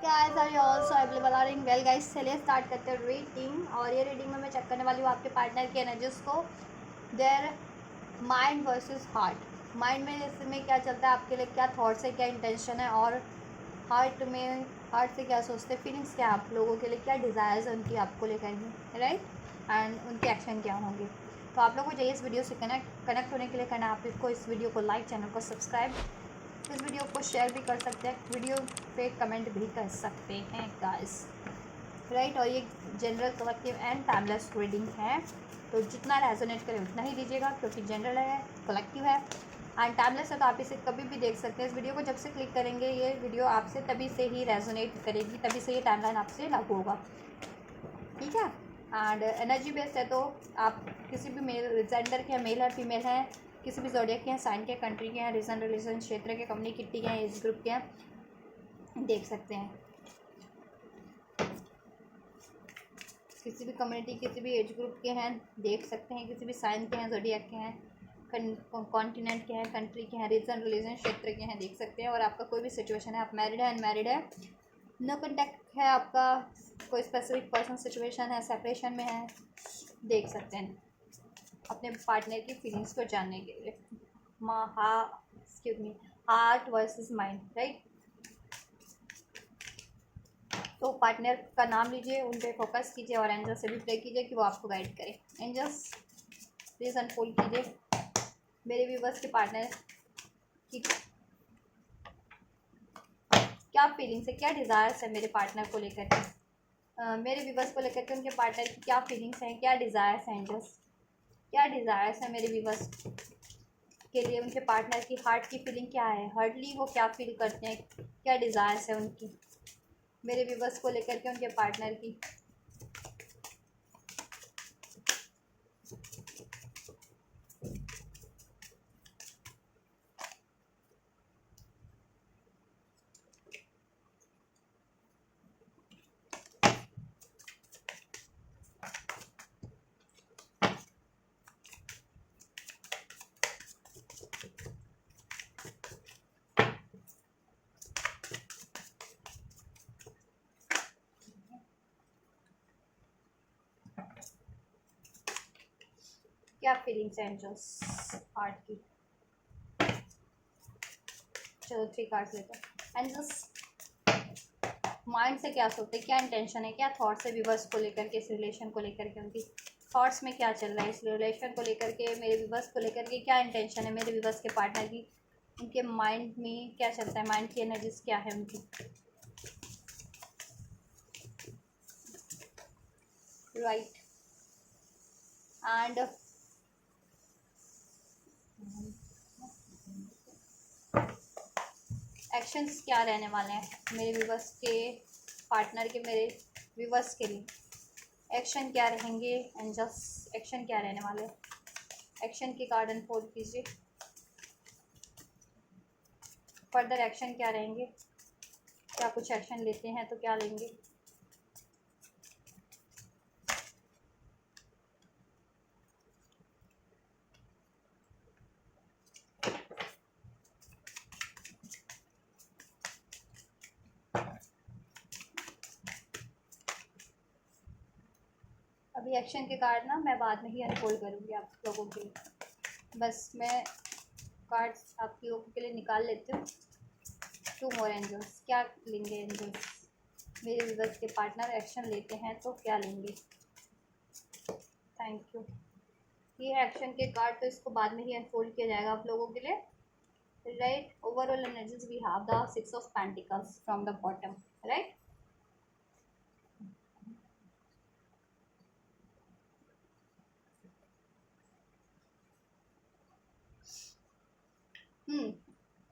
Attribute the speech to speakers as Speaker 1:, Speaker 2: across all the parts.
Speaker 1: guys are you also available are in well guys चलिए start करते हैं reading. और ये रीडिंग में मैं चेक करने वाली हूँ आपके पार्टनर की एनर्जीज को, their mind versus heart. Mind में इसमें क्या चलता है आपके लिए, क्या थॉट्स है, क्या इंटेंशन है, और हार्ट से क्या सोचते हैं, फीलिंग्स क्या आप लोगों के लिए, क्या डिज़ायर्स है उनकी आपको लेकर के, राइट, एंड उनके एक्शन क्या होंगे। तो आप लोगों को चाहिए इस वीडियो से कनेक्ट होने के लिए करना आप इसको, इस वीडियो को लाइक, चैनल को सब्सक्राइब, इस वीडियो को शेयर भी कर सकते हैं, वीडियो पे कमेंट भी कर सकते हैं गाइस, राइट। और ये general, collective and timeless reading है, तो जितना रेजोनेट करे उतना ही दीजिएगा, क्योंकि जनरल है, कलेक्टिव है एंड टाइमलेस है, तो आप इसे कभी भी देख सकते हैं। इस वीडियो को जब से क्लिक करेंगे ये वीडियो आपसे तभी से ही रेजोनेट करेगी, तभी से ये टाइमलाइन आपसे लागू होगा, ठीक है। एंड एनर्जी बेस्ड है, तो आप किसी भी मेल जेंडर के, मेल है फीमेल है, किसी भी जोडियक के हैं, साइन के, कंट्री के हैं, रीजन रिलीजन क्षेत्र के, कम्युनिटी के हैं, एज ग्रुप के हैं, देख सकते हैं। किसी भी कम्युनिटी, किसी भी एज ग्रुप के हैं, देख सकते हैं। किसी भी साइन के हैं, जोडियक के हैं, कॉन्टिनेंट के हैं, कंट्री के हैं, रीजन रिलीजन क्षेत्र के हैं, देख सकते हैं। और आपका कोई भी सिचुएशन है, आप मैरिड है, अनमैरिड है, नो कॉन्टैक्ट है आपका, कोई स्पेसिफिक पर्सन सिचुएशन है, सेपरेशन में है, देख सकते हैं अपने पार्टनर की फीलिंग्स को जानने के लिए। Excuse me, heart versus mind, right. तो पार्टनर का नाम लीजिए, उन पर फोकस कीजिए और एंजल से भी प्रे कीजिए कि वो आपको गाइड करें। एंजल्स प्लीज अनफोल्ड कीजिए मेरे व्यूवर्स के पार्टनर की क्या फीलिंग्स है, क्या डिज़ायर्स है मेरे पार्टनर को लेकर के, मेरे व्यूवर्स को लेकर के उनके पार्टनर की क्या फीलिंग्स हैं, क्या डिज़ायर्स हैं एंजल्स, क्या डिज़ायर्स है मेरे व्यूवर्स के लिए, उनके पार्टनर की हार्ट की फीलिंग क्या है, हार्डली वो क्या फील करते हैं, क्या डिज़ायर्स है उनकी मेरे व्यूवर्स को लेकर के उनके पार्टनर की। क्या फीलिंग्स है एंजल्स हार्ट की। चलो 3 कार्ड्स लेते हैं। एंजल्स माइंड से क्या सोचते हैं, क्या इंटेंशन है, क्या थॉट्स है व्यूवर्स को लेकर के, इस रिलेशन को लेकर के, उनकी थॉट्स में क्या चल रहा है, इस रिलेशन को लेकर के, मेरे व्यूवर्स को लेकर के क्या इंटेंशन है मेरे व्यूवर्स के पार्टनर की, उनके माइंड में क्या चलता है, माइंड की एनर्जीज क्या है उनकी, राइट। एंड एक्शंस क्या रहने वाले हैं मेरे व्यूवर्स के पार्टनर के, मेरे व्यूवर्स के लिए एक्शन क्या रहेंगे एंजल्स, एक्शन क्या रहने वाले हैं, एक्शन की कार्ड अनफोल्ड कीजिए। फर्दर एक्शन क्या रहेंगे, क्या कुछ एक्शन लेते हैं तो क्या लेंगे। अभी एक्शन के कार्ड ना मैं बाद में ही अनफोल्ड करूँगी आप लोगों के लिए, बस मैं कार्ड्स आप लोगों के लिए निकाल लेती हूँ। 2 मोर एंजल्स, क्या लेंगे एंजल्स मेरे व्यूवर्स के पार्टनर, एक्शन लेते हैं तो क्या लेंगे। Thank you. ये एक्शन के कार्ड, तो इसको बाद में ही अनफोल्ड किया जाएगा आप लोगों के लिए, right. Overall energies we have the 6 of pentacles from the bottom, right.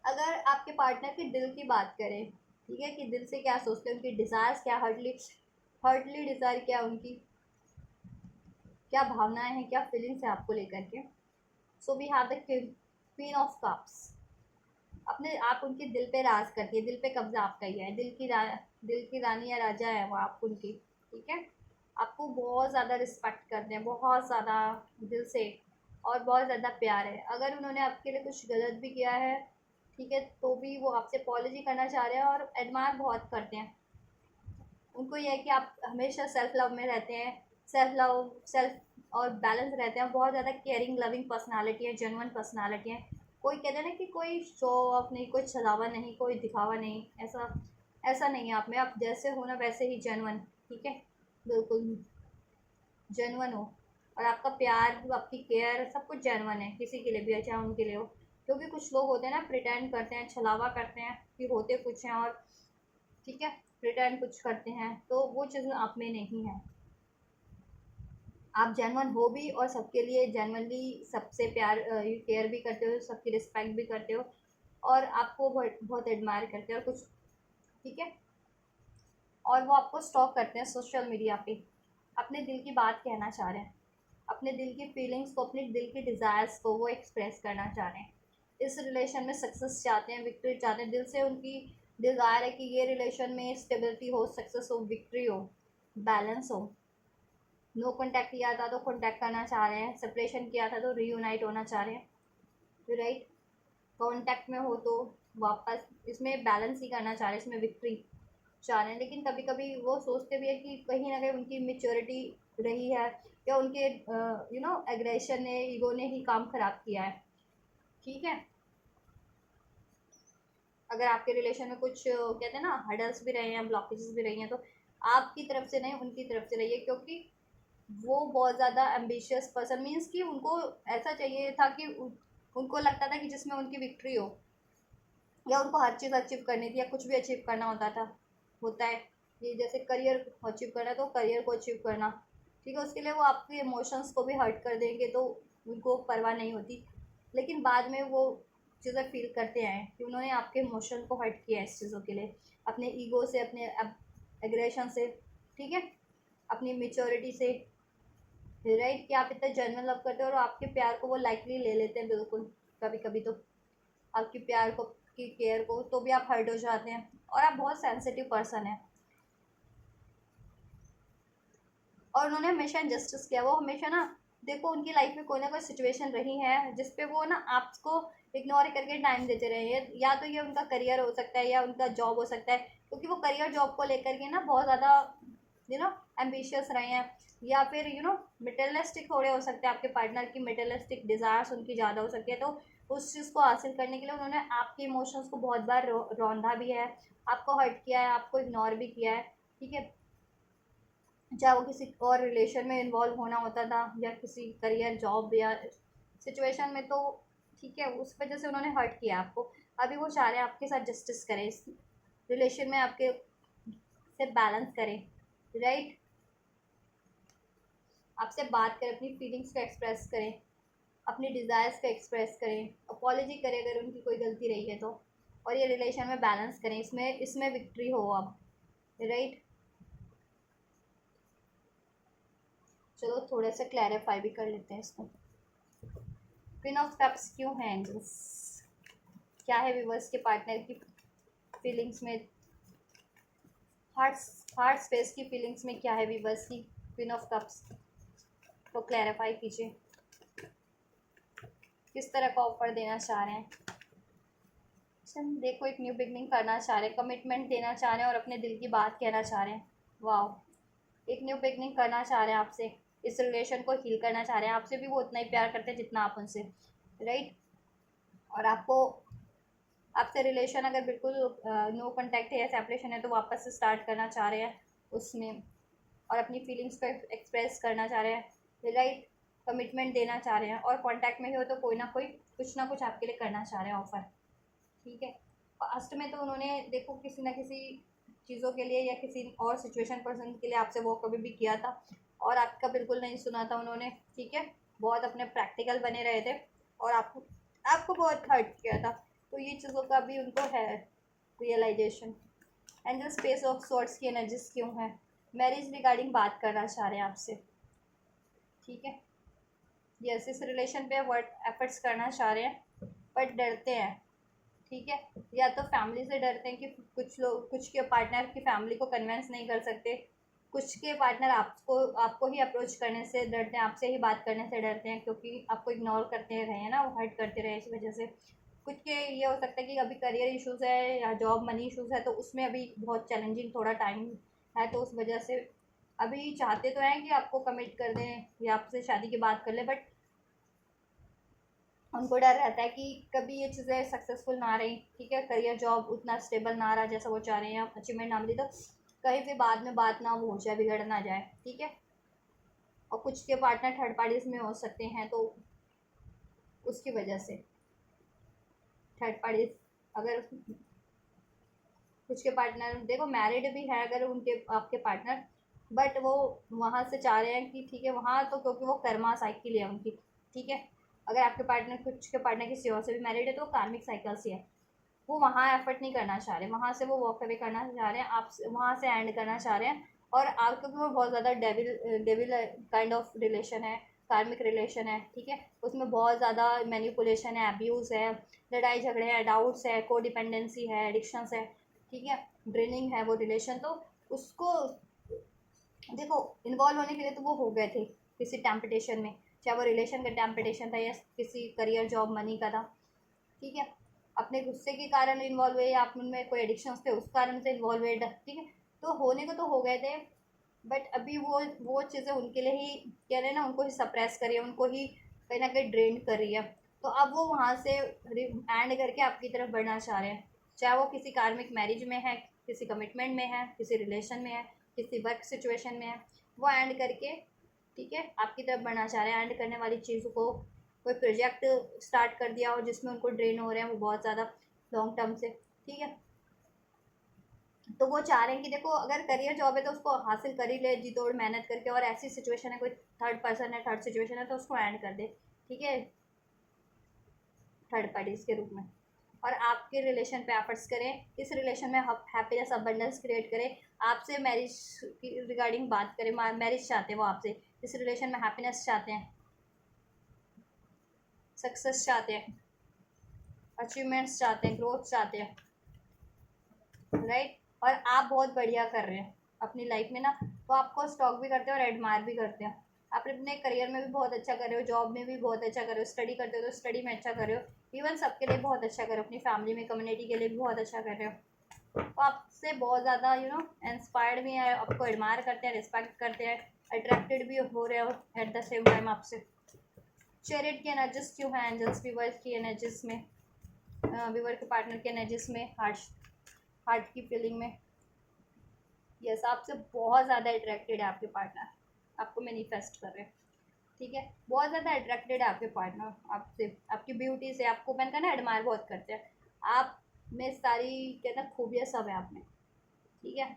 Speaker 1: अगर आपके पार्टनर के दिल की बात करें, ठीक है, कि दिल से क्या सोचते हैं, उनकी डिज़ायर्स क्या, हर्टली डिज़ायर क्या उनकी, क्या भावनाएं हैं, क्या फीलिंग्स है आपको लेकर के। So we have the queen of cups. अपने आप उनके दिल पे राज करती है, दिल पे कब्जा आपका ही है, दिल की रानी या राजा है वो आप उनकी, ठीक है। आपको बहुत ज़्यादा रिस्पेक्ट करते हैं, बहुत ज़्यादा दिल से, और बहुत ज़्यादा प्यार है। अगर उन्होंने आपके लिए कुछ गलत भी किया है, ठीक है, तो भी वो आपसे अपॉलॉजी करना चाह रहे हैं और एडमायर बहुत करते हैं, उनको ये है कि आप हमेशा सेल्फ लव में रहते हैं, सेल्फ और बैलेंस रहते हैं, बहुत ज़्यादा केयरिंग लविंग पर्सनालिटी है, जेन्युइन पर्सनालिटी है। कोई कहते हैं ना कि कोई शो ऑफ नहीं, कोई छलावा नहीं, कोई दिखावा नहीं, ऐसा ऐसा नहीं है आप में। आप जैसे हो ना वैसे ही जेन्युइन, ठीक है, बिल्कुल जेन्युइन हो। और आपका प्यार, आपकी केयर, सब कुछ जेन्युइन है, किसी के लिए भी, चाहे उनके लिए हो। क्योंकि कुछ लोग होते हैं ना, प्रिटेंड करते हैं, छलावा करते हैं कि होते कुछ हैं, और ठीक है, प्रिटेंड कुछ करते हैं, तो वो चीज़ आप में नहीं है। आप जेन्युइन हो भी, और सबके लिए जेन्युइनली सबसे प्यार केयर भी करते हो, सबकी रिस्पेक्ट भी करते हो, और आपको बहुत बहुत एडमायर करते हो, और कुछ, ठीक है। और वो आपको स्टॉक करते हैं सोशल मीडिया पे, अपने दिल की बात कहना चाह रहे हैं, अपने दिल की फीलिंग्स को, अपने दिल के डिज़ायर्स को वो एक्सप्रेस करना चाह रहे हैं। इस रिलेशन में सक्सेस चाहते हैं, विक्ट्री चाहते हैं, दिल से उनकी डिज़ायर है कि ये रिलेशन में स्टेबिलिटी हो, सक्सेस हो, विक्ट्री हो, बैलेंस हो। नो कॉन्टैक्ट किया था तो कॉन्टैक्ट करना चाह रहे हैं, सेपरेशन किया था तो रीयूनाइट होना चाह रहे हैं, राइट। कॉन्टैक्ट में हो तो वापस, इसमें बैलेंस ही करना चाह रहे हैं, इसमें विक्ट्री चाह रहे हैं। लेकिन कभी कभी वो सोचते भी है कि कहीं ना कहीं उनकी मेच्योरिटी रही है, या उनके एग्रेशन ने, ईगो ने ही काम खराब किया है, ठीक है। अगर आपके रिलेशन में कुछ कहते हैं ना हर्डल्स भी रहे हैं, ब्लॉकेजेस भी रही हैं, तो आपकी तरफ से नहीं, उनकी तरफ से रहिए। क्योंकि वो बहुत ज़्यादा एम्बिशियस पर्सन, मीन्स कि उनको ऐसा चाहिए था कि उनको लगता था कि जिसमें उनकी विक्ट्री हो, या उनको हर चीज़ अचीव करनी थी, या कुछ भी अचीव करना होता है ये, जैसे करियर अचीव करना है तो करियर को अचीव करना, ठीक है, उसके लिए वो आपके इमोशंस को भी हर्ट कर देंगे, तो उनको परवाह नहीं होती। लेकिन बाद में वो चीज़ें फील करते हैं कि उन्होंने आपके इमोशन को हर्ट किया है इस चीज़ों के लिए, अपने ईगो से, अपने एग्रेशन से, ठीक है, अपनी मेच्योरिटी से, राइट, कि आप इतना जेन्युइन लव करते हो, और आपके प्यार को वो लाइटली ले लेते हैं, बिल्कुल। कभी कभी तो आपके प्यार को, की केयर को, तो भी आप हर्ट हो जाते हैं, और आप बहुत सेंसिटिव पर्सन है। और उन्होंने हमेशा इंजस्टिस किया, वो हमेशा ना, देखो उनकी लाइफ में कोई ना कोई सिचुएशन रही है जिसपे वो ना आपको इग्नोर करके टाइम देते रहे हैं। या तो ये उनका करियर हो सकता है, या उनका जॉब हो सकता है, क्योंकि वो करियर जॉब को लेकर के ना बहुत ज़्यादा एम्बिशियस रहे हैं। या फिर मटेरियलिस्टिक थोड़े हो सकते हैं, आपके पार्टनर की मटेरियलिस्टिक डिज़ायर्स उनकी ज़्यादा हो सकती है, तो उस चीज़ को हासिल करने के लिए उन्होंने आपके इमोशंस को बहुत बार रौंदा भी है, आपको हर्ट किया है, आपको इग्नोर भी किया है, ठीक है। चाहे वो किसी और रिलेशन में इन्वॉल्व होना होता था, या किसी करियर जॉब या सिचुएशन में, तो ठीक है, उस वजह से उन्होंने हर्ट किया आपको। अभी वो चाह रहे हैं आपके साथ जस्टिस करें, इस रिलेशन में आपके से बैलेंस करें, राइट। आपसे बात करें, अपनी फीलिंग्स को एक्सप्रेस करें, अपनी डिज़ायर्स को एक्सप्रेस करें, अपॉलोजी करें अगर उनकी कोई गलती रही है तो, और ये रिलेशन में बैलेंस करें, इसमें इसमें विक्ट्री हो अब, राइट। चलो थोड़ा सा क्लैरिफाई भी कर लेते हैं इसको। क्वीन ऑफ कप्स क्यों है एंजल्स? क्या है व्यूवर्स के पार्टनर की फीलिंग्स में, हार्ट स्पेस की फीलिंग्स में क्या है व्यूवर्स की क्वीन ऑफ कप्स, तो क्लैरिफाई कीजिए। किस तरह का ऑफर देना चाह रहे हैं? देखो, एक न्यू बिगनिंग करना चाह रहे हैं, कमिटमेंट देना चाह रहे हैं, और अपने दिल की बात कहना चाह रहे हैं। वाह, एक न्यू बिगनिंग करना चाह रहे हैं आपसे, इस रिलेशन को हील करना चाह रहे हैं। आपसे भी वो उतना ही प्यार करते हैं जितना आप उनसे, राइट। और आपको, आपसे रिलेशन अगर बिल्कुल नो कॉन्टैक्ट है या सेपरेशन है, तो वापस से स्टार्ट करना चाह रहे हैं उसमें, और अपनी फीलिंग्स को एक्सप्रेस करना चाह रहे हैं, राइट। कमिटमेंट देना चाह रहे हैं, और कांटेक्ट में ही हो तो कोई ना कुछ आपके लिए करना चाह रहे हैं ऑफर, ठीक है। पास्ट में तो उन्होंने देखो किसी ना किसी चीज़ों के लिए, या किसी और सिचुएशन पर्सन के लिए आपसे वो कभी भी किया था, और आपका बिल्कुल नहीं सुना था उन्होंने, ठीक है। बहुत अपने प्रैक्टिकल बने रहे थे, और आपको आपको बहुत हर्ट किया था, तो ये चीज़ों का भी उनको है रियलाइजेशन। एंड द स्पेस ऑफ सॉर्ट्स की एनर्जीज क्यों है? मैरिज रिगार्डिंग बात करना चाह रहे हैं आपसे, ठीक है। यस, इस रिलेशन पे वर्क एफर्ट्स करना चाह रहे हैं, बट डरते हैं, ठीक है। या तो फैमिली से डरते हैं कि कुछ लोग, कुछ के पार्टनर की फैमिली को कन्विंस नहीं कर सकते, कुछ के पार्टनर आपको आपको ही अप्रोच करने से डरते हैं, आपसे ही बात करने से डरते हैं, क्योंकि आपको इग्नोर करते रहे हैं ना, वो हर्ट करते रहे, इस वजह से। कुछ के ये हो सकता है कि अभी करियर इश्यूज़ है, या जॉब मनी इश्यूज़ है, तो उसमें अभी बहुत चैलेंजिंग थोड़ा टाइम है, तो उस वजह से अभी चाहते तो हैं कि आपको कमिट कर दें या आपसे शादी की बात कर ले, बट उनको डर रहता है कि कभी ये चीज़ें सक्सेसफुल ना रही, ठीक है, करियर जॉब उतना स्टेबल ना रहा जैसा वो चाह रहे हैं, अचीवमेंट ना मिली तो कहीं भी बाद में बात ना हो जाए, बिगड़ ना जाए, ठीक है। और कुछ के पार्टनर थर्ड पार्टीज में हो सकते हैं, तो उसकी वजह से थर्ड पार्टीज, अगर कुछ के पार्टनर देखो मैरिड भी है अगर उनके आपके पार्टनर, बट वो वहाँ से चाह रहे हैं कि ठीक है वहाँ तो क्योंकि वो कर्मा साइकिल है उनकी, ठीक है। अगर आपके पार्टनर कुछ के पार्टनर किसी और से भी मैरिड है तो कार्मिक साइकिल से है, वो वहाँ एफर्ट नहीं करना चाह रहे, वहाँ से वो वॉक अवे करना चाह रहे हैं, आप वहाँ से एंड करना चाह रहे हैं। और आप क्योंकि वो बहुत ज़्यादा डेविल काइंड ऑफ रिलेशन है, कार्मिक रिलेशन है, ठीक है, उसमें बहुत ज़्यादा मैनिपुलेशन है, अब्यूज़ है, लड़ाई झगड़े हैं, डाउट्स है, को डिपेंडेंसी है, एडिक्शंस है, ठीक है, ड्रेनिंग है वो रिलेशन। तो उसको देखो इन्वॉल्व होने के लिए तो वो हो गए थे किसी टेम्पटेशन में, चाहे वो रिलेशन का टेम्पटेशन था या किसी करियर जॉब मनी का था, ठीक है, अपने गुस्से के कारण इन्वॉल्व हुए या आप उनमें कोई एडिक्शंस थे उस कारण से इन्वॉल्व हुए, ठीक है, तो होने को तो हो गए थे, बट अभी वो चीज़ें उनके लिए ही कह रहे हैं ना, उनको ही सप्रेस कर रही है, उनको ही कहीं ना कहीं ड्रेन कर रही है। तो अब वो वहाँ से एंड करके आपकी तरफ बढ़ना चाह रहे हैं, चाहे वो किसी कार्मिक मैरिज में है, किसी कमिटमेंट में है, किसी रिलेशन में है, किसी वर्क सिचुएशन में है, वो एंड करके, ठीक है, आपकी तरफ बढ़ना चाह रहे हैं। एंड करने वाली चीज़ों को कोई प्रोजेक्ट स्टार्ट कर दिया हो जिसमें उनको ड्रेन हो रहे हैं वो बहुत ज़्यादा लॉन्ग टर्म से, ठीक है, तो वो चाह रहे हैं कि देखो अगर करियर जॉब है तो उसको हासिल कर ही ले जी तोड़ मेहनत करके, और ऐसी सिचुएशन है कोई थर्ड पर्सन है, थर्ड सिचुएशन है तो उसको एंड कर दे, ठीक है, थर्ड पार्टीज के रूप में, और आपके रिलेशन पे एफर्ट्स करें, इस रिलेशन में हैप्पीनेस अबंडेंस क्रिएट करें, आपसे मैरिज की रिगार्डिंग बात करें, मैरिज चाहते हैं वो आपसे, इस रिलेशन में हैप्पीनेस चाहते हैं, सक्सेस चाहते हैं, अचीवमेंट्स चाहते हैं, ग्रोथ चाहते हैं, राइट। और आप बहुत बढ़िया कर रहे हैं अपनी लाइफ में ना, तो आपको स्टॉक भी करते हैं और एडमायर भी करते हैं, आप अपने करियर में भी बहुत अच्छा कर रहे हो, जॉब में भी बहुत अच्छा कर रहे हो, स्टडी करते हो तो स्टडी में अच्छा कर रहे हो, इवन सबके लिए बहुत अच्छा कर रहे हो, अपनी फैमिली में कम्युनिटी के लिए भी बहुत अच्छा कर रहे हो, तो आपसे बहुत ज़्यादा इंस्पायर्ड भी है, आपको एडमायर करते हैं, रिस्पेक्ट करते हैं, अट्रैक्टेड भी हो रहे हो एट द सेम टाइम आपसे। चैरिट की एनर्जीज क्यों है, एंजल्स व्यूअर की एनर्जीज में, व्यूअर के पार्टनर के एनर्जीज में, हार्ट की फीलिंग में, यस आपसे बहुत ज़्यादा अट्रैक्टेड है आपके पार्टनर, आपको मैनिफेस्ट कर रहे हैं, ठीक है, बहुत ज़्यादा अट्रैक्टेड है आपके पार्टनर आपसे, आपकी ब्यूटी से, आपको मैंने कहा ना एडमायर बहुत करते हैं, आप में सारी कहते हैं खूबियाँ सब है आप में, ठीक है,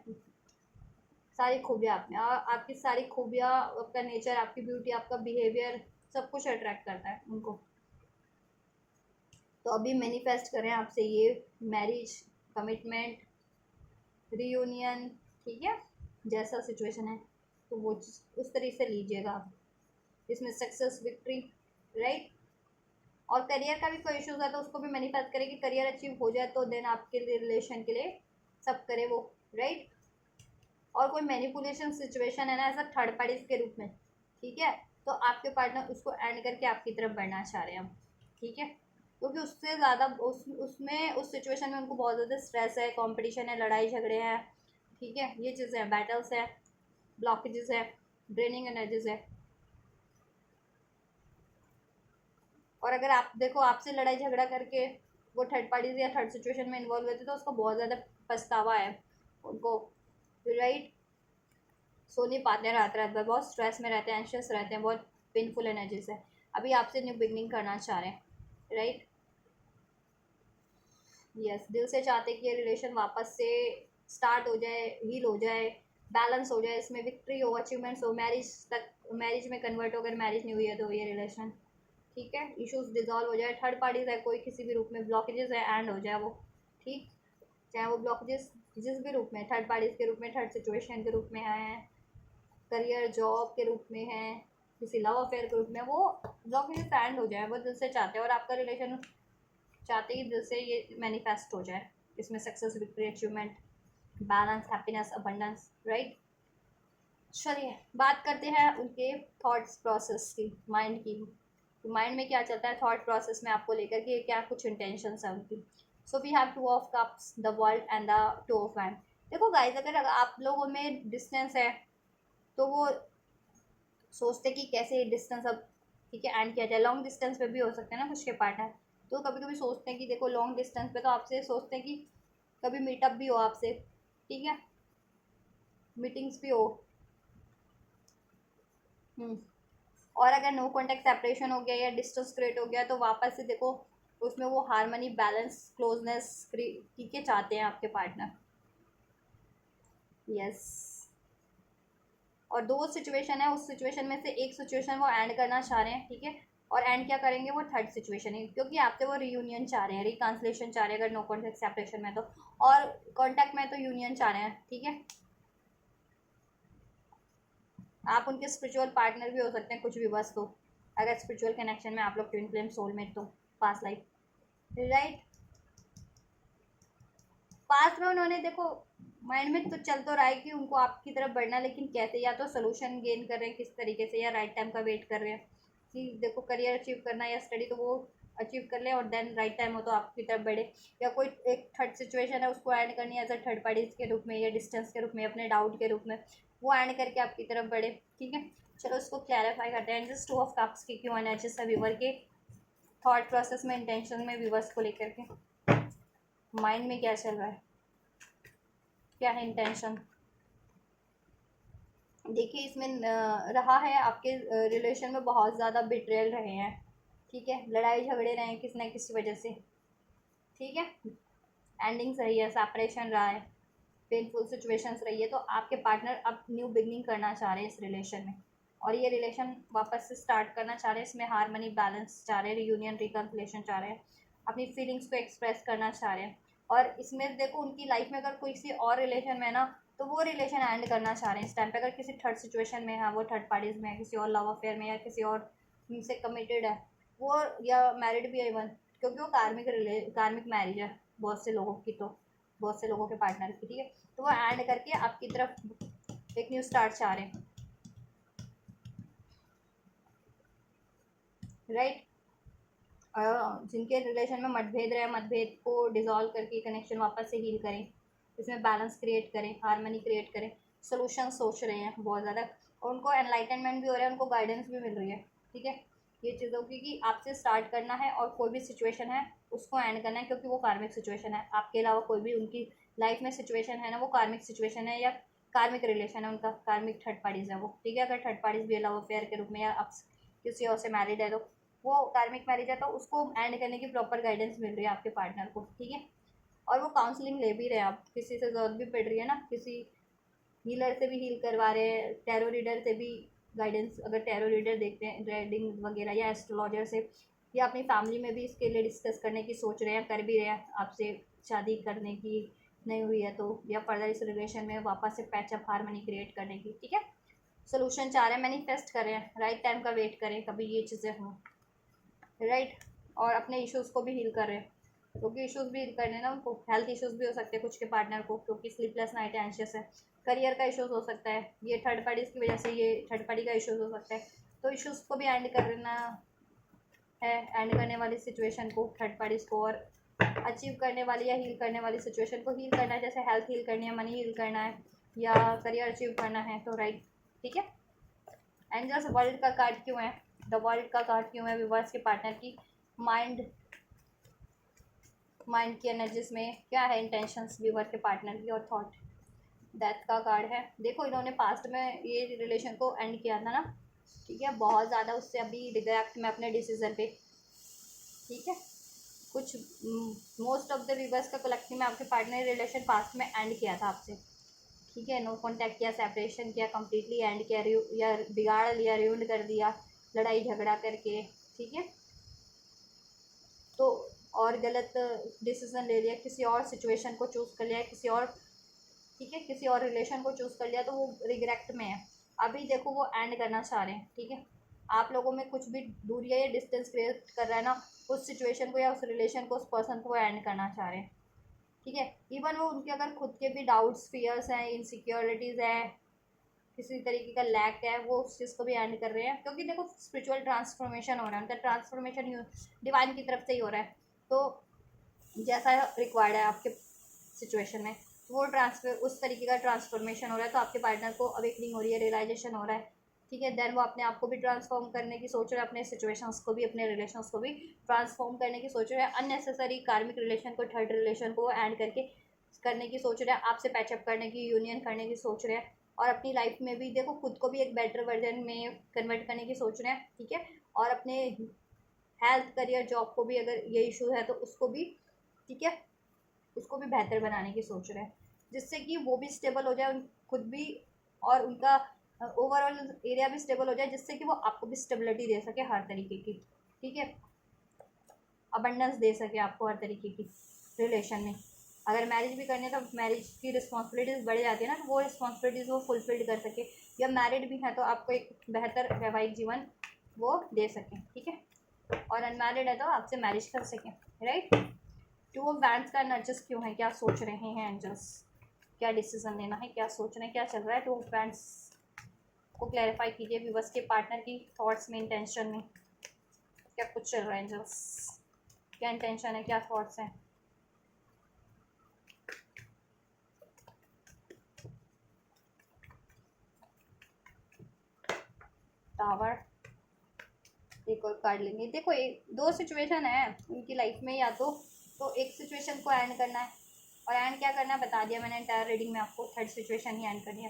Speaker 1: सारी खूबियाँ आप में, और आपकी सारी खूबियाँ, आपका नेचर, आपकी ब्यूटी, आपका बिहेवियर, सब कुछ अट्रैक्ट करता है उनको। तो अभी मैनिफेस्ट करें आपसे ये मैरिज, कमिटमेंट, रीयूनियन, ठीक है, जैसा सिचुएशन है तो वो उस तरीके से लीजिएगा आप, इसमें सक्सेस, विक्ट्री, राइट। और करियर का भी कोई इश्यूज है तो उसको भी मैनिफेस्ट करें कि करियर अचीव हो जाए, तो देन आपके लिए रिलेशन के लिए सब करे वो, राइट। और कोई मैनिपुलेशन सिचुएशन है ना ऐसा थर्ड पार्टीज के रूप में, ठीक है, तो आपके पार्टनर उसको एंड करके आपकी तरफ बढ़ना चाह रहे हैं, ठीक है, क्योंकि उससे ज़्यादा उसमें उस सिचुएशन में उनको बहुत ज़्यादा स्ट्रेस है, कंपटीशन है, लड़ाई झगड़े हैं, ठीक है, ये चीज़ें हैं, बैटल्स है, ब्लॉकेजेस है, ड्रेनिंग एनर्जीज है। और अगर आप देखो आपसे लड़ाई झगड़ा करके वो थर्ड पार्टीज या थर्ड सिचुएशन में इन्वॉल्व हुए थे तो उसको बहुत ज़्यादा पछतावा है उनको, राइट, सो नहीं पाते हैं रात रात भर, बहुत स्ट्रेस में रहते हैं, एंशियस रहते हैं, बहुत पेनफुल एनर्जीज है, अभी आपसे न्यू बिगनिंग करना चाह रहे हैं, राइट, यस दिल से चाहते कि ये रिलेशन वापस से स्टार्ट हो जाए, हील हो जाए, बैलेंस हो जाए, इसमें विक्ट्री हो, अचीवमेंट्स हो, मैरिज तक, मैरिज में कन्वर्ट हो, अगर मैरिज नहीं हुई है तो ये रिलेशन, ठीक है, इश्यूज डिजॉल्व हो जाए, थर्ड पार्टीज है कोई किसी भी रूप में, ब्लॉकेजेस है एंड हो जाए वो, ठीक, चाहे वो ब्लॉकेजेस जिस भी रूप में, थर्ड पार्टीज के रूप में, थर्ड सिचुएशन के रूप में आए हैं, करियर जॉब के रूप में है, किसी लव अफेयर के रूप में, वो ब्लॉकेजेस एंड हो जाए, वो दिल से चाहते हैं, और आपका रिलेशन चाहते ही दिल से ये मैनिफेस्ट हो जाए, इसमें success, victory, achievement, balance, happiness, abundance, right. चलिए बात करते हैं उनके थॉट्स प्रोसेस की, माइंड की, तो माइंड में क्या चलता है थॉट प्रोसेस में आपको लेकर के, क्या कुछ इंटेंशंस है उनकी। So we have two of cups, the world and the two of wands, देखो गाइस, अगर आप लोगों में डिस्टेंस है तो वो सोचते कि कैसे डिस्टेंस अब ठीक है एंड किया जाए। लॉन्ग डिस्टेंस पे भी हो सकते हैं ना कुछ के पार्टनर, तो कभी कभी सोचते हैं कि देखो लॉन्ग डिस्टेंस पे तो आपसे सोचते हैं कि कभी मीटअप भी हो आपसे, ठीक है, मीटिंग्स भी हो। हम्म। और अगर नो कॉन्टेक्ट सेपरेशन हो गया या डिस्टेंस क्रिएट हो गया तो वापस से देखो उसमें वो हारमनी, बैलेंस, क्लोजनेस ठीक है चाहते हैं आपके पार्टनर। यस। और दो सिचुएशन है, उस सिचुएशन में से एक सिचुएशन वो एंड करना चाह रहे हैं, ठीक है, और एंड क्या करेंगे वो थर्ड सिचुएशन है, क्योंकि आपसे वो रीयूनियन चाह रहे हैं, रिकांसलेशन चाह रहे हैं अगर नो कॉन्टेक्ट सेपरेशन में तो, और कॉन्टैक्ट में तो यूनियन चाह रहे हैं, ठीक है। आप उनके स्पिरिचुअल पार्टनर भी हो सकते हैं कुछ भी बस, तो अगर स्पिरिचुअल कनेक्शन में आप लोग ट्विन फ्लेम, सोलमेट तो पास्ट लाइफ, राइट। पास्ट में उन्होंने देखो माइंड में तो चल तो रहा है कि उनको आपकी तरफ बढ़ना, लेकिन कैसे, या तो सोल्यूशन गेन कर रहे हैं किस तरीके से, या राइट टाइम का वेट कर रहे हैं कि देखो करियर अचीव करना है या स्टडी, तो वो अचीव कर ले और देन राइट टाइम हो तो आपकी तरफ बढ़े, या कोई एक थर्ड सिचुएशन है उसको एंड करनी है एज अ थर्ड पार्टीज के रूप में या डिस्टेंस के रूप में, अपने डाउट के रूप में, वो एंड करके आपकी तरफ बढ़े, ठीक है। चलो इसको क्लैरिफाई करते हैं। जस्ट 2 ऑफ कप्स की क्यों एनर्जीज है व्यूवर के थॉट प्रोसेस में, इंटेंशन में, व्यूवर्स को लेकर के माइंड में क्या चल रहा है, क्या है इंटेंशन। देखिए इसमें रहा है आपके रिलेशन में बहुत ज़्यादा बिट्रेयल रहे हैं, ठीक है, लड़ाई झगड़े रहे हैं किसी न किसी वजह से, ठीक है, एंडिंग्स रही है, सेपरेशन रहा है, पेनफुल सिचुएशंस रही है, तो आपके पार्टनर अब न्यू बिगनिंग करना चाह रहे हैं इस रिलेशन में, और ये रिलेशन वापस से स्टार्ट करना चाह रहे हैं, इसमें हारमनी, बैलेंस चाह रहे हैं, रियूनियन, रिकन्सिलेशन चाह रहे हैं, अपनी फीलिंग्स को एक्सप्रेस करना चाह रहे हैं। और इसमें देखो उनकी लाइफ में अगर कोई किसी और रिलेशन में है ना, तो वो रिलेशन एंड करना चाह रहे हैं इस टाइम पे, अगर किसी थर्ड सिचुएशन में है, वो थर्ड पार्टीज में है, किसी और लव अफेयर में, या किसी और से कमिटेड है वो, या मैरिड भी है इवन, क्योंकि वो कार्मिक मैरिज है बहुत से लोगों की, तो बहुत से लोगों के पार्टनर की, ठीक है, तो वो एंड करके आपकी तरफ एक न्यू स्टार्ट चाह रहे हैं, राइट। जिनके रिलेशन में मतभेद रहे, मतभेद को डिसॉल्व करके कनेक्शन वापस से हील करें, इसमें बैलेंस क्रिएट करें, हारमनी क्रिएट करें, सोल्यूशन सोच रहे हैं बहुत ज़्यादा, और उनको एनलाइटनमेंट भी हो रहा है, उनको गाइडेंस भी मिल रही है, ठीक है, ये चीज़ों की कि आपसे स्टार्ट करना है और कोई भी सिचुएशन है उसको एंड करना है, क्योंकि वो कार्मिक सिचुएशन है, आपके अलावा कोई भी उनकी लाइफ में सिचुएशन है ना, वो कार्मिक सिचुएशन है या कार्मिक रिलेशन है उनका, कार्मिक थर्ड पार्टीज है वो, ठीक है, अगर थर्ड पार्टीज भी लव अफेयर के रूप में या आप किसी और से मैरिड है तो वो कार्मिक मैरिज है, तो उसको एंड करने की प्रॉपर गाइडेंस मिल रही है आपके पार्टनर को, ठीक है, और वो काउंसलिंग ले भी रहे हैं, आप किसी से ज़रूरत भी पड़ रही है ना, किसी हीलर से भी हील करवा रहे हैं, टैरो रीडर से भी गाइडेंस, अगर टैरो रीडर देखते हैं, रीडिंग वगैरह, या एस्ट्रोलॉजर से, या अपनी फैमिली में भी इसके लिए डिस्कस करने की सोच रहे हैं, कर भी रहे हैं, आपसे शादी करने की नहीं हुई है तो, या फर्दर इस रिलेशन में वापस से पैचअप, हारमनी क्रिएट करने की, ठीक है, सोल्यूशन चाह रहे हैं, मैनिफेस्ट कर रहे हैं, राइट टाइम का वेट करें कभी ये चीज़ें हों, राइट, और अपने इश्यूज़ को भी हील कर रहे हैं, क्योंकि इश्यूज़ भी हील करने ना उनको, हेल्थ इश्यूज़ भी हो सकते हैं कुछ के पार्टनर को, क्योंकि स्लीपलेस नाइट है, एंशियस है, करियर का इश्यूज़ हो सकता है, ये थर्ड पार्टीज़ की वजह से ये थर्ड पार्टी का इश्यूज़ हो सकता है, तो इश्यूज़ को भी एंड करना है, एंड करने वाली सिचुएशन को, थर्ड पार्टीज़ को, और अचीव करने वाली या हील करने वाली सिचुएशन को हील करना है, जैसे हेल्थ हील करनी है, मनी हील करना है, या करियर अचीव करना है, तो राइट, ठीक है। एंड जस्ट वर्ल्ड का कार्ड क्यों है, द वर्ल्ड का कार्ड क्यों है विवर्स के पार्टनर की माइंड, माइंड की एनर्जीज में क्या है इंटेंशंस व्यूवर के पार्टनर की, और थॉट, डेथ का कार्ड है। देखो इन्होंने पास्ट में ये रिलेशन को एंड किया था ना, ठीक है, बहुत ज़्यादा उससे अभी रिग्रेट में अपने डिसीजन पे, ठीक है, कुछ मोस्ट ऑफ द व्यूवर्स का कलेक्टिव में आपके पार्टनर रिलेशन पास्ट में एंड किया था आपसे, ठीक है, नो कॉन्टैक्ट किया, सेपरेशन किया, कम्प्लीटली एंड किया, या बिगाड़ लिया, रूइंड कर दिया, लड़ाई झगड़ा करके, ठीक है, तो और गलत डिसीजन ले लिया, किसी और सिचुएशन को चूज़ कर लिया, किसी और, ठीक है, किसी और रिलेशन को चूज़ कर लिया, तो वो रिग्रेट में है, अभी देखो वो एंड करना चाह रहे हैं, ठीक है, आप लोगों में कुछ भी दूरी या डिस्टेंस क्रिएट कर रहा है ना, उस सिचुएशन को या उस रिलेशन को, उस पर्सन को एंड करना चाह रहे हैं, ठीक है, इवन वो उनके अगर खुद के भी डाउट्स, फियर्स हैं, इनसिक्योरिटीज़ हैं, किसी तरीके का लैक है, वो उस चीज़ को भी एंड कर रहे हैं, क्योंकि देखो स्पिरिचुअल ट्रांसफॉर्मेशन हो रहा है, उनका ट्रांसफॉर्मेशन डिवाइन की तरफ से ही हो रहा है, तो जैसा रिक्वायर्ड है आपके सिचुएशन में, वो ट्रांसफर उस तरीके का ट्रांसफॉर्मेशन हो रहा है, तो आपके पार्टनर को अवेकनिंग हो रही है, रियलाइजेशन हो रहा है, ठीक है। देन वो अपने आप को भी ट्रांसफॉर्म करने की सोच रहे हैं, अपने सिचुएशंस को भी, अपने रिलेशंस को भी ट्रांसफॉर्म करने की सोच रहे हैं। अननेसेसरी कार्मिक रिलेशन को, थर्ड रिलेशन को एंड करके करने की सोच रहे हैं, आपसे पैचअप करने की, यूनियन करने की सोच रहे हैं। और अपनी लाइफ में भी देखो खुद को भी एक बेटर वर्जन में कन्वर्ट करने की सोच रहे हैं, ठीक है। और अपने हेल्थ, करियर, जॉब को भी अगर ये इशू है तो उसको भी, ठीक है, उसको भी बेहतर बनाने की सोच रहे हैं, जिससे कि वो भी स्टेबल हो जाए, खुद भी, और उनका ओवरऑल एरिया भी स्टेबल हो जाए, जिससे कि वो आपको भी स्टेबिलिटी दे सके हर तरीके की, ठीक है, अबंडेंस दे सके आपको हर तरीके की रिलेशन में। अगर मैरिज भी करनी है तो मैरिज की रिस्पॉन्सिबिलिटीज़ बढ़ जाती है ना, तो वो रिस्पॉन्सिबिलिटीज़ वो फुलफिल्ड कर सके, या मैरिड भी है तो आपको एक बेहतर वैवाहिक जीवन वो दे सकें, ठीक है। और अनमैरिड है तो आपसे मैरिज कर सकें, राइट। टू ऑफ बैंड्स का एनर्जिस क्यों है, क्या सोच रहे हैं एंजल्स, क्या डिसीजन लेना है, क्या सोच रहे हैं, क्या चल रहा है। टू ऑफ बैंड्स को क्लैरिफाई कीजिए व्यूअर्स के पार्टनर की थॉट्स में, इंटेंशन में क्या कुछ चल रहा है एंजल्स, क्या इंटेंशन है, क्या थॉट्स हैं। टावर एक और कार्ड लेंगे। देखो एक दो सिचुएशन है उनकी लाइफ में, या तो एक सिचुएशन को एंड करना है, और एंड क्या करना है बता दिया मैंने एंटायर रीडिंग में आपको, थर्ड सिचुएशन ही एंड करनी है,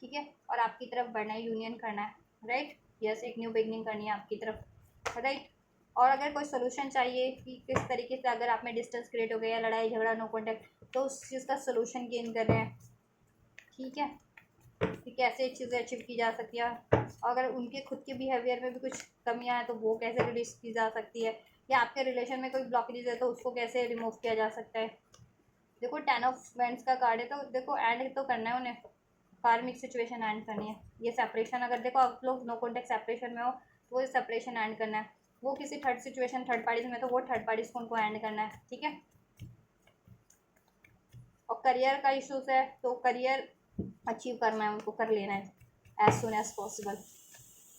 Speaker 1: ठीक है। और आपकी तरफ बढ़ना है, यूनियन करना है, राइट। यस, एक न्यू बिगनिंग करनी है आपकी तरफ, राइट। और अगर कोई सोल्यूशन चाहिए कि किस तरीके से, अगर आप में डिस्टेंस क्रिएट हो गया, लड़ाई झगड़ा, नो कॉन्टैक्ट, तो उस चीज़ का सोल्यूशन गेन कर रहे हैं, ठीक है, कि कैसे चीज़ें अचीव की जा सकती है। अगर उनके खुद के बिहेवियर में भी कुछ कमियां हैं तो वो कैसे रिड्यूस की जा सकती है, या आपके रिलेशन में कोई ब्लॉकेज है तो उसको कैसे रिमूव किया जा सकता है। देखो 10 ऑफ वेंट्स का कार्ड है, तो देखो एंड तो करना है उन्हें, कार्मिक सिचुएशन एंड करनी है। ये सेपरेशन, अगर देखो आप लोग नो कॉन्टेक्ट सेपरेशन में हो तो वो सेपरेशन एंड करना है। वो किसी थर्ड सिचुएशन, थर्ड पार्टीज में, तो वो थर्ड पार्टीज को उनको एंड करना है, ठीक है। और करियर का इशूज़ है तो करियर अचीव करना है उनको, कर लेना है as soon as possible.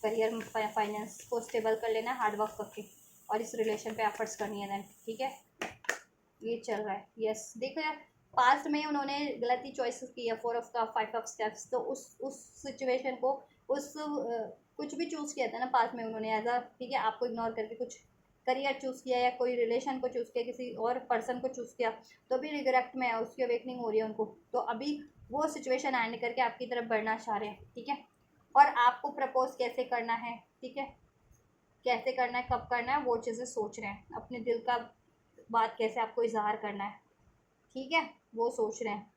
Speaker 1: Career finance को स्टेबल कर लेना है हार्ड वर्क करके, और इस रिलेशन पे एफर्ट्स करनी है देन, ठीक है। ये चल रहा है, यस। देखो यार, पास्ट में उन्होंने गलती चॉइसेस की है, 4 ऑफ कप, 5 ऑफ स्टेप्स, तो उस सिचुएशन को, उस कुछ भी चूज़ किया था ना पास्ट में उन्होंने एज अ, ठीक है, आपको इग्नोर करके कुछ करियर चूज़ किया, या कोई रिलेशन को चूज़ किया, किसी और पर्सन को चूज़ किया, तो भी रिग्रेट में है, उसकी अवेकनिंग हो रही है उनको। तो अभी वो सिचुएशन एंड करके आपकी तरफ बढ़ना चाह रहे हैं, ठीक है। और आपको प्रपोज कैसे करना है, ठीक है, कैसे करना है, कब करना है, वो चीज़ें सोच रहे हैं। अपने दिल का बात कैसे आपको इजहार करना है, ठीक है, वो सोच रहे हैं।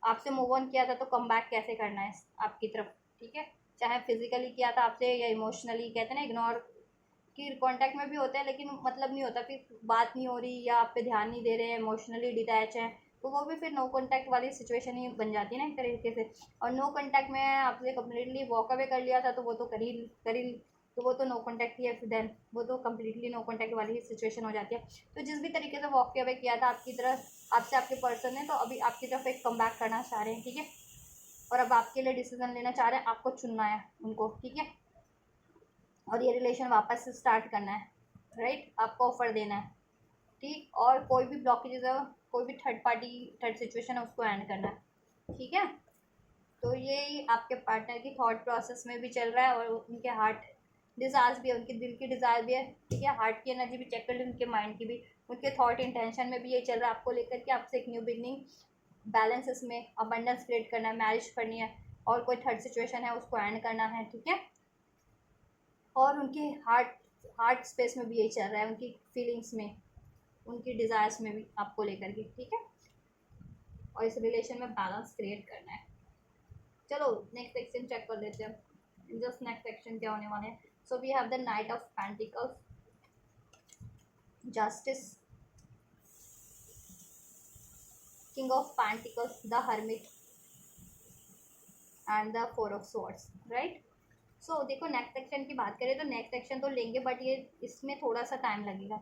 Speaker 1: आपसे मूव ऑन किया था तो कम बैक कैसे करना है आपकी तरफ, ठीक है। चाहे फिजिकली किया था आपसे या इमोशनली, कहते हैं ना इग्नोर कि कांटेक्ट में भी होते हैं लेकिन मतलब नहीं होता, फिर बात नहीं हो रही या आप पे ध्यान नहीं दे रहे हैं, इमोशनली डिटैच है, तो वो भी फिर नो कांटेक्ट वाली सिचुएशन ही बन जाती है ना एक तरीके से। और नो कांटेक्ट में आपसे कम्प्लीटली वॉक अवे कर लिया था तो वो तो कर ही, तो वो तो नो कांटेक्ट ही है, फिर देन वो तो कम्प्लीटली नो कांटेक्ट वाली ही सिचुएशन हो जाती है। तो जिस भी तरीके से वॉक अवे किया था आपकी तरफ, आपसे आपके पर्सन ने, तो अभी आपकी तरफ एक कम बैक करना चाह रहे हैं, ठीक है। और अब आपके लिए डिसीजन लेना चाह रहे हैं, आपको चुनना है उनको, ठीक है। और ये रिलेशन वापस से स्टार्ट करना है, राइट, आपको ऑफर देना है, ठीक। और कोई भी ब्लॉकेजेस है, कोई भी थर्ड पार्टी, थर्ड सिचुएशन है, उसको एंड करना है, ठीक है। तो ये आपके पार्टनर की थॉट प्रोसेस में भी चल रहा है, और उनके हार्ट डिज़ायर्स भी है, उनके दिल की डिज़ायर भी है, ठीक है। हार्ट की एनर्जी भी चेक कर ली, उनके माइंड की भी, उनके थॉट इंटेंशन में भी ये चल रहा है आपको लेकर के, आपसे एक न्यू बिगनिंग, बैलेंस इसमें अबंडेंस क्रिएट करना है, मैरिज करनी है, और कोई थर्ड सिचुएशन है उसको एंड करना है, ठीक है। और उनके हार्ट हार्ट स्पेस में भी यही चल रहा है, उनकी फीलिंग्स में, उनकी डिज़ायर्स में भी आपको लेकर के, ठीक है। और इस रिलेशन में बैलेंस क्रिएट करना है। चलो नेक्स्ट सेक्शन चेक कर लेते हैं, जस्ट नेक्स्ट सेक्शन क्या होने वाले हैं। So we have the knight of pentacles, justice, king of pentacles, the hermit, and the 4 of swords, right. So देखो नेक्स्ट सेक्शन की बात करें तो नेक्स्ट सेक्शन तो लेंगे, बट ये इसमें थोड़ा सा टाइम लगेगा।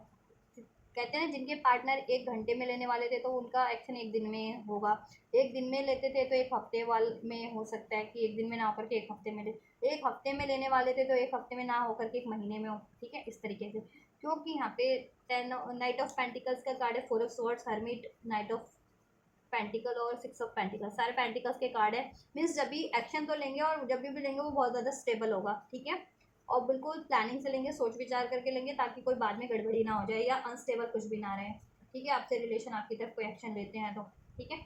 Speaker 1: कहते हैं जिनके पार्टनर 1 घंटे में लेने वाले थे तो उनका एक्शन 1 दिन में होगा, 1 दिन में लेते थे तो 1 हफ्ते वाल में हो सकता है कि 1 दिन में ना होकर के 1 हफ्ते में ले, 1 हफ्ते में लेने वाले थे तो 1 हफ्ते में ना होकर के 1 महीने में हो, ठीक है, इस तरीके से। क्योंकि यहाँ पे 10 नाइट ऑफ पेंटिकल्स का कार्ड है, 4 of swords, hermit, night of pentacle और 6 ऑफ पेंटिकल, सारे पेंटिकल्स के कार्ड है। मीन्स जब भी एक्शन तो लेंगे और जब भी लेंगे वो बहुत ज़्यादा स्टेबल होगा, ठीक है, और बिल्कुल प्लानिंग से लेंगे, सोच विचार करके लेंगे, ताकि कोई बाद में गड़बड़ी ना हो जाए या अनस्टेबल कुछ भी ना रहे, ठीक है। आपसे रिलेशन आपकी तरफ कोई एक्शन लेते हैं तो, ठीक है,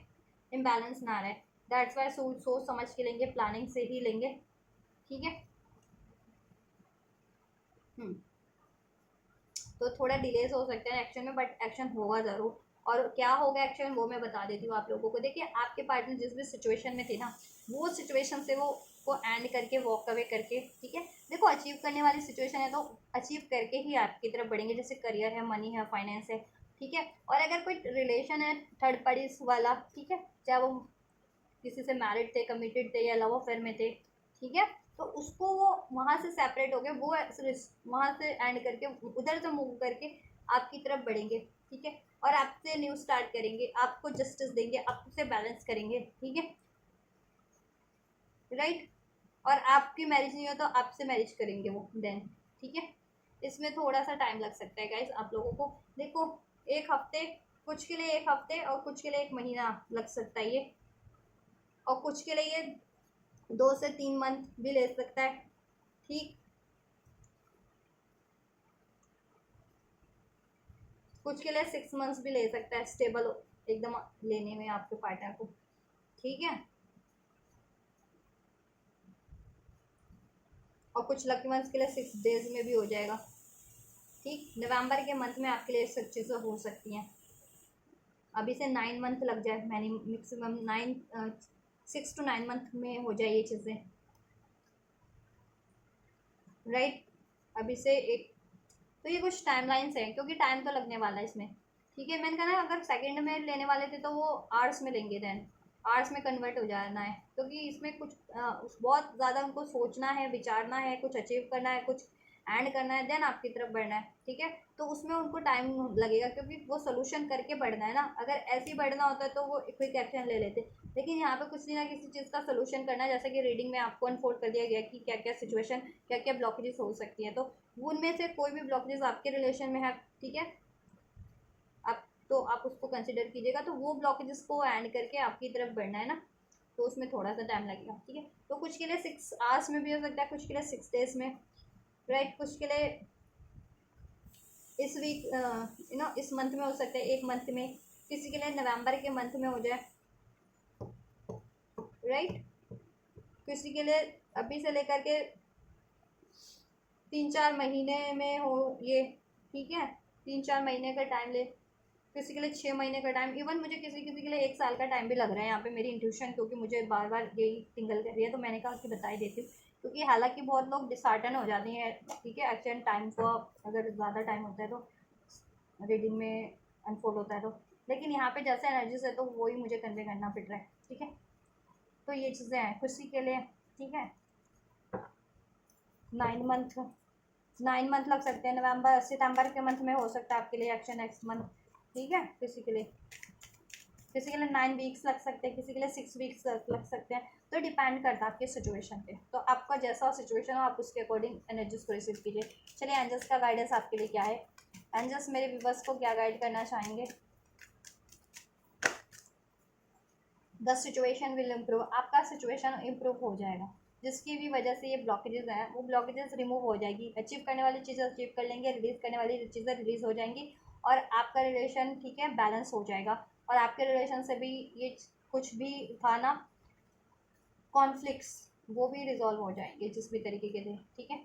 Speaker 1: इम्बैलेंस ना रहे। दैट्स वाई सोच समझ के लेंगे, प्लानिंग से ही लेंगे, ठीक है। तो थोड़ा डिलेज हो सकते हैं एक्शन में, बट एक्शन होगा ज़रूर। और क्या होगा एक्शन वो मैं बता देती हूँ आप लोगों को। देखिए आपके पार्टनर जिस भी सिचुएशन में थे ना, वो सिचुएशन से वो को एंड करके, वॉक अवे करके, ठीक है। देखो अचीव करने वाली सिचुएशन है तो अचीव करके ही आपकी तरफ बढ़ेंगे, जैसे करियर है, मनी है, फाइनेंस है, ठीक है। और अगर कोई रिलेशन है थर्ड पार्टी वाला, ठीक है, चाहे वो किसी से मैरिड थे, कमिटेड थे या लव अफेयर में थे, ठीक है, तो उसको वो वहाँ से सेपरेट हो गए, वो वहाँ से एंड करके उधर से मूव करके आपकी तरफ बढ़ेंगे, ठीक है, और आपसे न्यू स्टार्ट करेंगे, आपको जस्टिस देंगे, आपसे बैलेंस करेंगे, ठीक है, राइट। और आपकी मैरिज नहीं हो तो आपसे मैरिज करेंगे वो देन, ठीक है। इसमें थोड़ा सा टाइम लग सकता है गाइज आप लोगों को। देखो एक हफ्ते, कुछ के लिए एक हफ्ते और कुछ के लिए एक महीना लग सकता है ये, और कुछ के लिए ये 2 से 3 मंथ भी ले सकता है, ठीक। कुछ के लिए 6 मंथ्स भी ले सकता है स्टेबल एकदम लेने में आपके पार्टनर को, ठीक है। और कुछ लकी मंथ्स के लिए 6 डेज में भी हो जाएगा, ठीक। नवंबर के मंथ में आपके लिए सब चीज़ें हो सकती हैं। अभी से 9 मंथ लग जाए, मैंने मैक्सिमम 6 to 9 मंथ में हो जाए ये चीज़ें, राइट। अभी से एक, तो ये कुछ टाइमलाइंस है, क्योंकि टाइम तो लगने वाला है इसमें, ठीक है। मैंने कहा ना अगर सेकंड में लेने वाले थे तो वो आर्ट्स में लेंगे, देन आर्ट्स में कन्वर्ट हो जाना है, क्योंकि इसमें कुछ बहुत ज़्यादा उनको सोचना है, विचारना है, कुछ अचीव करना है, कुछ एंड करना है, देन आपकी तरफ बढ़ना है, ठीक है। तो उसमें उनको टाइम लगेगा, क्योंकि वो सोल्यूशन करके बढ़ना है ना। अगर ऐसे ही बढ़ना होता है तो वो क्विक एक्शन ले लेते, लेकिन यहाँ पे कुछ ना किसी चीज़ का सोल्यूशन करना है, जैसा कि रीडिंग में आपको अनफोल्ड कर दिया गया कि क्या क्या सिचुएशन, क्या क्या ब्लॉकेजेस हो सकती है। तो उनमें से कोई भी ब्लॉकेजेस आपके रिलेशन में है, ठीक है, आप तो आप उसको कंसिडर कीजिएगा। तो वो ब्लॉकेजेस को एंड करके आपकी तरफ बढ़ना है ना, तो उसमें थोड़ा सा टाइम लगेगा, ठीक है। तो कुछ के लिए 6 आवर्स में भी हो सकता है, कुछ के लिए 6 डेज में, राइट। कुछ के लिए इस वीक इस मंथ में हो सकता है, एक मंथ में, किसी के लिए नवंबर के मंथ में हो जाए, राइट। किसी के लिए अभी से लेकर के 3-4 महीने में हो ये, ठीक है, 3-4 महीने का टाइम ले, किसी के लिए 6 महीने का टाइम, इवन मुझे किसी किसी के लिए 1 साल का टाइम भी लग रहा है यहाँ पे मेरी इंट्यूशन, क्योंकि मुझे बार बार यही टिंगल कर रही है, तो मैंने कहा कि बता ही देती हूँ। क्योंकि हालांकि बहुत लोग डिसहार्टन हो जाते हैं, ठीक है, एक्शन टाइम को अगर ज़्यादा टाइम होता है तो रीडिंग में अनफोल्ड होता है तो, लेकिन यहाँ पे जैसे एनर्जीज है तो वही मुझे कन्वे करना पड़ रहा है, ठीक है। तो ये चीज़ें हैं खुशी के लिए, ठीक है। 9 मंथ, 9 मंथ लग सकते हैं, नवंबर सितंबर के मंथ में हो सकता है आपके लिए एक्शन नेक्स्ट मंथ, ठीक है। किसी के लिए 9 वीक्स लग सकते हैं, किसी के लिए 6 वीक्स लग सकते हैं, तो डिपेंड करता है आपके सिचुएशन पे। तो आपका जैसा सिचुएशन हो आप उसके अकॉर्डिंग एनर्जीज को रिसीव कीजिए। चलिए एंजल्स का गाइडेंस आपके लिए क्या है, एंजल्स मेरे व्यूअर्स को क्या गाइड करना चाहेंगे। द सिचुएशन विल इम्प्रूव, आपका सिचुएशन इम्प्रूव हो जाएगा, जिसकी भी वजह से ये ब्लॉकेजेस हैं वो ब्लॉकेजेस रिमूव हो जाएगी। अचीव करने वाली चीज़ें अचीव कर लेंगे, रिलीज़ करने वाली चीज़ें रिलीज़ हो जाएंगी, और आपका रिलेशन, ठीक है, बैलेंस हो जाएगा। और आपके रिलेशन से भी ये कुछ भी था ना कॉन्फ्लिक्ट्स, वो भी रिजॉल्व हो जाएंगे जिस भी तरीके के थे, ठीक है।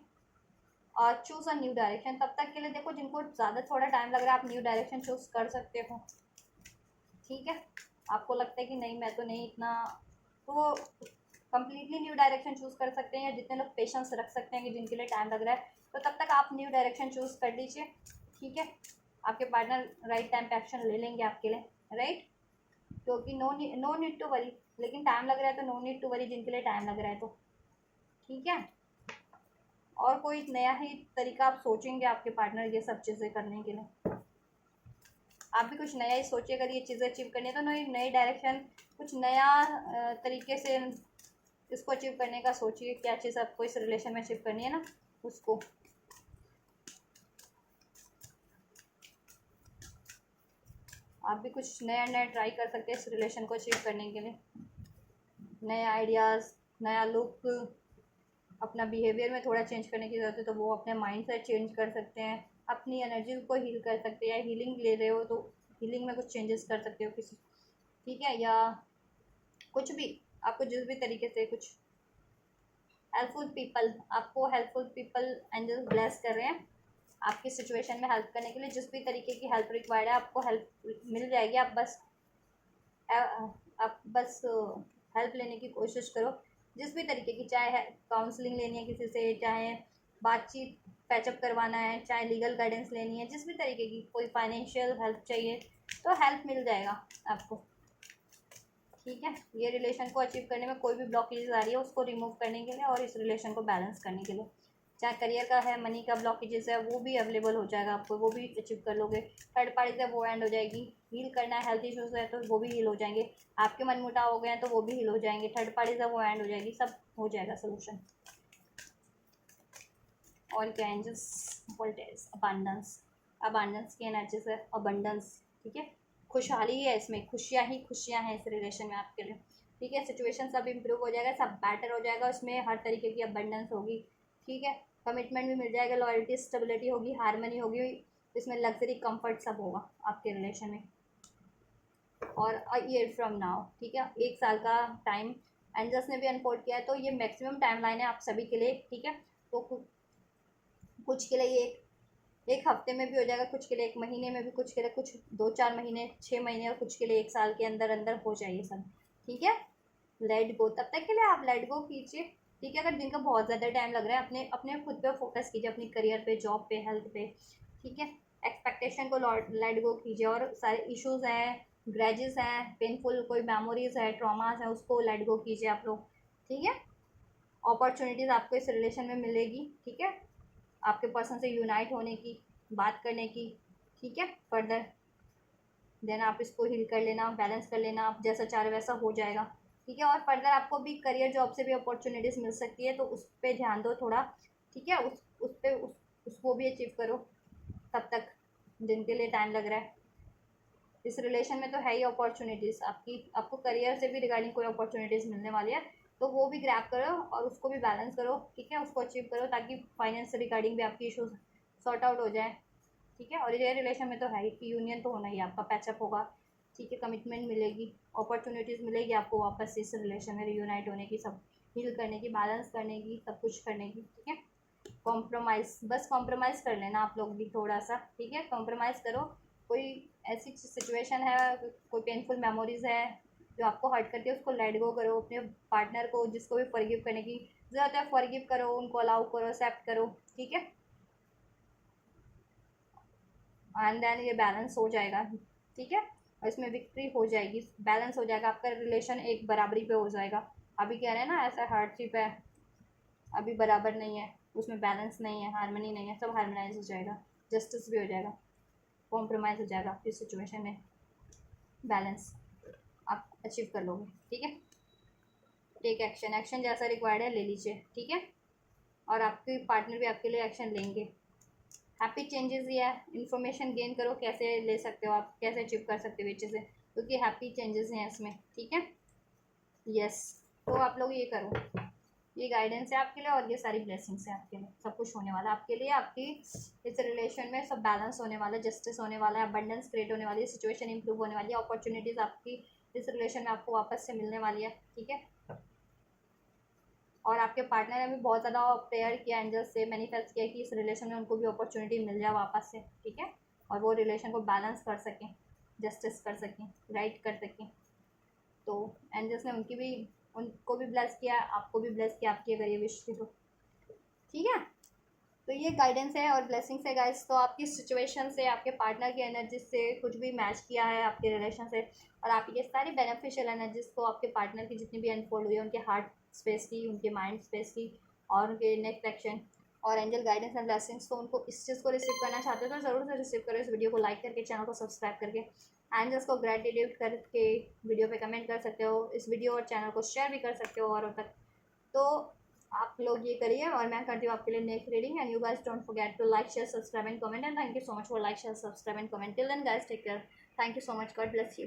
Speaker 1: और चूज़ अ न्यू डायरेक्शन, तब तक के लिए देखो जिनको ज़्यादा थोड़ा टाइम लग रहा है आप न्यू डायरेक्शन चूज़ कर सकते हो, ठीक है। आपको लगता है कि नहीं मैं तो नहीं इतना, तो कम्प्लीटली न्यू डायरेक्शन चूज़ कर सकते हैं, या जितने लोग पेशेंस रख सकते हैं कि जिनके लिए टाइम लग रहा है तो तब तक आप न्यू डायरेक्शन चूज़ कर लीजिए, ठीक है। आपके पार्टनर राइट टाइम पे एक्शन ले लेंगे आपके लिए, राइट। क्योंकि नो नीड टू वरी, लेकिन टाइम लग रहा है तो नो नीड टू वरी जिनके लिए टाइम लग रहा है तो, ठीक है। और कोई नया ही तरीका आप सोचेंगे आपके पार्टनर ये सब चीज़ें करने के लिए, आप भी कुछ नया ही सोचिए। अगर ये चीज़ें अचीव करनी है तो नई डायरेक्शन, कुछ नया तरीके से इसको अचीव करने का सोचिए। क्या चीज़ आपको इस रिलेशन में अचीव करनी है ना उसको, आप भी कुछ नया नया ट्राई कर सकते हैं इस रिलेशन को अचीव करने के लिए। नए आइडियाज़, नया लुक, अपना बिहेवियर में थोड़ा चेंज करने की ज़रूरत है तो वो अपने माइंड से चेंज कर सकते हैं, अपनी एनर्जी को हील कर सकते हैं। हीलिंग ले रहे हो तो हीलिंग में कुछ चेंजेस कर सकते हो किसी, ठीक है, या कुछ भी आपको जिस भी तरीके से कुछ हेल्पफुल पीपल, आपको हेल्पफुल पीपल एंजल्स ब्लेस कर रहे हैं आपकी सिचुएशन में हेल्प करने के लिए। जिस भी तरीके की हेल्प रिक्वायर्ड है आपको हेल्प मिल जाएगी। आप बस हेल्प लेने की कोशिश करो जिस भी तरीके की, चाहे काउंसलिंग लेनी है किसी से, चाहे बातचीत पैचअप करवाना है, चाहे लीगल गाइडेंस लेनी है, जिस भी तरीके की, कोई फाइनेंशियल हेल्प चाहिए तो हेल्प मिल जाएगा आपको, ठीक है। ये रिलेशन को अचीव करने में कोई भी ब्लॉकेज आ रही है उसको रिमूव करने के लिए और इस रिलेशन को बैलेंस करने के लिए, चाहे करियर का है, मनी का ब्लॉकेजेस है, वो भी अवेलेबल हो जाएगा आपको, वो भी अचीव कर लोगे। थर्ड पार्टी से वो एंड हो जाएगी। हील करना है, हेल्थ इश्यूज है तो वो भी हील हो जाएंगे। आपके मन मुटाव हो गए हैं तो वो भी हील हो जाएंगे। थर्ड पार्टी से वो एंड हो जाएगी, सब हो जाएगा सोल्यूशन। और क्या एंजल्स वोल्टेज अबांडेंस, अबांडेंस की एनर्जी से अबंडेंस, ठीक है। खुशहाली है इसमें, खुशियाँ ही खुशियाँ हैं इस रिलेशन में आपके लिए, ठीक है। सिचुएशन सब इम्प्रूव हो जाएगा, सब बेटर हो जाएगा, उसमें हर तरीके की अबंडेंस होगी, ठीक है। कमिटमेंट भी मिल जाएगा, लॉयल्टी स्टेबिलिटी होगी, हारमनी होगी, इसमें लग्जरी कंफर्ट सब होगा आपके रिलेशन में। और अ ईयर फ्रॉम नाउ, ठीक है, 1 साल का टाइम एंजल्स ने भी अनफोल्ड किया है, तो ये मैक्सिमम टाइम लाइन है आप सभी के लिए, ठीक है। तो कुछ के लिए ये एक हफ्ते में भी हो जाएगा, कुछ के लिए 1 महीने में भी, कुछ के लिए कुछ 2-4 महीने, 6 महीने, और कुछ के लिए 1 साल के अंदर अंदर हो जाइए सब, ठीक है। लेट गो, तब तक के लिए आप लेट गो कीजिए, ठीक है। अगर जिनका बहुत ज़्यादा टाइम लग रहा है अपने अपने खुद पे फोकस कीजिए, अपनी करियर पे, जॉब पे, हेल्थ पे, ठीक है। एक्सपेक्टेशन को लेट गो कीजिए, और सारे इश्यूज हैं, ग्रेजेस हैं, पेनफुल कोई मेमोरीज है, ट्रॉमास हैं, उसको लेट गो कीजिए आप लोग, ठीक है। अपॉर्चुनिटीज़ आपको इस रिलेशन में मिलेगी, ठीक है, आपके पर्सन से यूनाइट होने की, बात करने की, ठीक है। फर्दर देन आप इसको हील कर लेना, बैलेंस कर लेना, आप जैसा चाह रहे वैसा हो जाएगा, ठीक है। और फर्दर आपको भी करियर जॉब से भी अपॉर्चुनिटीज़ मिल सकती है, तो उस पर ध्यान दो थोड़ा, ठीक है। उस पर उसको भी अचीव करो तब तक जिनके लिए टाइम लग रहा है। इस रिलेशन में तो है ही अपॉर्चुनिटीज़, आपको करियर से भी रिगार्डिंग कोई अपॉर्चुनिटीज़ मिलने वाली है, तो वो भी ग्रैब करो और उसको भी बैलेंस करो, ठीक है, उसको अचीव करो, ताकि फाइनेंस से रिगार्डिंग भी आपकी इशूज़ सॉर्ट आउट हो जाए, ठीक है। और ये रिलेशन में तो है ही कि यूनियन तो होना ही, आपका पैचअप होगा, ठीक है, कमिटमेंट मिलेगी, अपॉर्चुनिटीज़ मिलेगी आपको वापस इस रिलेशन में रीयूनाइट होने की, सब हील करने की, बैलेंस करने की, सब कुछ करने की, ठीक है। कॉम्प्रोमाइज़, बस कॉम्प्रोमाइज़ कर लेना आप लोग भी थोड़ा सा, ठीक है, कॉम्प्रोमाइज़ करो। कोई ऐसी सिचुएशन है, कोई पेनफुल मेमोरीज़ है जो आपको हर्ट करती है, उसको लेट गो करो। अपने पार्टनर को जिसको भी फॉरगिव करने की ज़रूरत है फॉरगिव करो, उनको अलाउ करो, एक्सेप्ट करो, ठीक है। एंड देन ये बैलेंस हो जाएगा, ठीक है, और इसमें विक्ट्री हो जाएगी, बैलेंस हो जाएगा, आपका रिलेशन एक बराबरी पे हो जाएगा। अभी कह रहे हैं ना ऐसा हार्डशिप है, अभी बराबर नहीं है, उसमें बैलेंस नहीं है, हारमोनी नहीं है, सब हारमोनाइज हो जाएगा, जस्टिस भी हो जाएगा, कॉम्प्रोमाइज़ हो जाएगा आपकी सिचुएशन में, बैलेंस आप अचीव कर लोगे, ठीक है। टेक एक्शन, एक्शन जैसा रिक्वायर्ड है ले लीजिए, ठीक है। और आपके पार्टनर भी आपके लिए एक्शन लेंगे। हैप्पी चेंजेस या इन्फॉर्मेशन गेन करो, कैसे ले सकते हो आप, कैसे अचीव कर सकते हो ये चीज़ें, क्योंकि हैप्पी चेंजेस हैं इसमें, ठीक है। यस, तो आप लोग ये करो, ये गाइडेंस है आपके लिए और ये सारी ब्लेसिंग्स है आपके लिए, सब कुछ होने वाला है आपके लिए, आपकी इस रिलेशन में सब बैलेंस होने वाला है, जस्टिस होने वाला है, अबंडेंस क्रिएट होने वाली है, सिचुएशन इंप्रूव होने वाली है, अपॉर्चुनिटीज़ आपकी इस रिलेशन में आपको वापस से मिलने वाली है, ठीक है। और आपके पार्टनर ने भी बहुत ज़्यादा प्रेयर किया, एंजल्स से मैनिफेस्ट किया कि इस रिलेशन में उनको भी अपॉर्चुनिटी मिल जाए वापस से, ठीक है, और वो रिलेशन को बैलेंस कर सकें, जस्टिस कर सकें, राइट कर सकें। तो एंजल्स ने उनको भी ब्लेस किया, आपको भी ब्लेस किया, आपकी अगर ये विश थी तो, ठीक है। तो ये गाइडेंस है और ब्लेसिंग्स है गाइस। तो आपकी सिचुएशन से, आपके पार्टनर की एनर्जी से कुछ भी मैच किया है आपके रिलेशन से, और आप ये सारी बेनिफिशियल एनर्जीज को आपके पार्टनर की जितनी भी अनफोल्ड हुई है, उनके हार्ट स्पेस की, उनके माइंड स्पेस की, और उनके नेक्स्ट एक्शन और एंजल गाइडेंस एंड ब्लेसिंग्स, तो उनको इस चीज़ को रिसीव करना चाहते हो तो ज़रूर से रिसीव करो, इस वीडियो को लाइक करके, चैनल को सब्सक्राइब करके, एंजल्स को ग्रेटिट्यूड करके वीडियो पे कमेंट कर सकते हो, इस वीडियो और चैनल को शेयर भी कर सकते हो औरों तक। तो आप लोग ये करिए और मैं करती हूँ आपके लिए next reading, and you guys don't forget to like share subscribe and comment, and thank you so much for like share subscribe and comment. Till then guys, take care, thank you so much, God bless you.